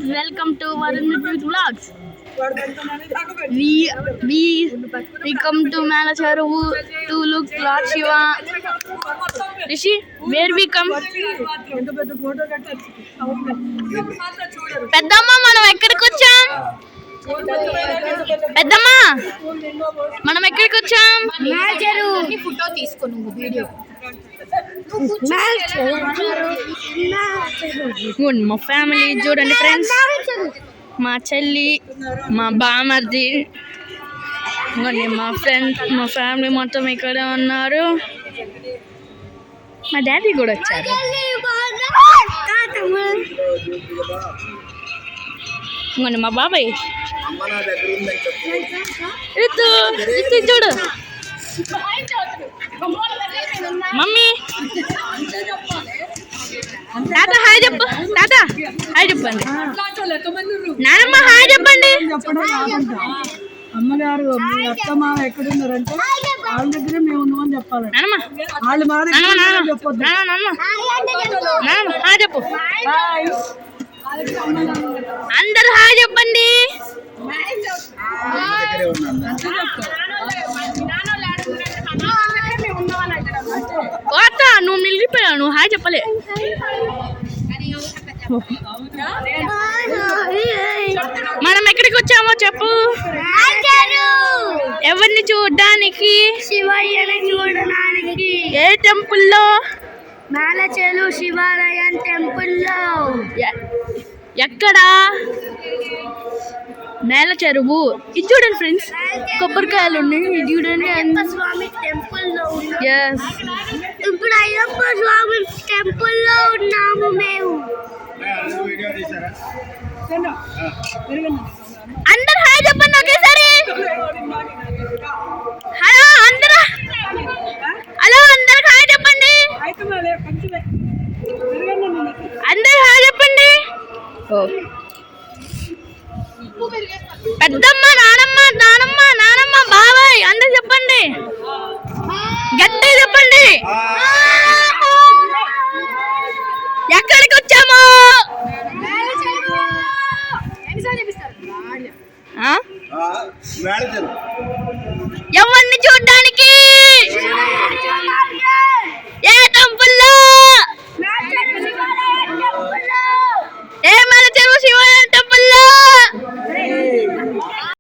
friends, welcome to Varun Youth Vlogs. We come to Malacharu to look Lord Shiva. Rishi, where we come? పెద్దమ్మ మనం ఎక్కడికి వచ్చాం? పెద్దమ్మ మనం ఎక్కడికి వచ్చాం? మేల్చెరు ఫోటో తీసుకో నువ్వు వీడియో. మా ఫ్యామిలీ చూడండి ఫ్రెండ్స్, మా చెల్లి, మా బామర్ది, మా ఫ్రెండ్స్, మా ఫ్యామిలీ మొత్తం ఇక్కడే ఉన్నారు. మా డాడీ కూడా వచ్చారు. మా బాబాయ్ చూడు. మమ్మీ తాత హాయ్ చెప్పు. తాత హాయ్ చెప్పండి. నానమ్మ హాయ్ చెప్పండి. అమ్మగారు మీ అత్తమ్మ ఎక్కడున్నారంటే వాళ్ళ దగ్గరే మేము ఉన్నామని చెప్పాలి. వాళ్ళు మా దగ్గర చెప్పొద్దు. హాయ్ చెప్పు. అందరూ హాయ్ చెప్పండి. నువ్వు మిగిలిపోయావు, నువ్వు హాయ్ చెప్పలే. మనం ఎక్కడికి వచ్చామో చెప్పు. ఎవరిని చూడడానికి? శివయ్యని చూడడానికి. ఏ టెంపుల్లో? మేలచెరు శివాలయం టెంపుల్లో. ఎక్కడా? నేల చెరువు. ఇది చూడండి ఫ్రెండ్స్, కొబ్బరికాయలు ఉన్నాయి. ఇది చూడండి. స్వామి టెంపుల్లో. ఎస్, ఇప్పుడు అయ్యప్ప స్వామి టెంపుల్లో ఉన్నాము మేము. అందరు హాయ్ చెప్పండి ఒకేసారి. హలో అందరూ, హలో అందరు హాయ్ చెప్పండి. అందరు హాయ్ చెప్పండి. పెద్దమ్మ, నానమ్మ, నానమ్మ, నానమ్మ, బాబాయ్ అందరు చెప్పండి. గట్టిగా చెప్పండి. ఎక్కడికి వచ్చాము?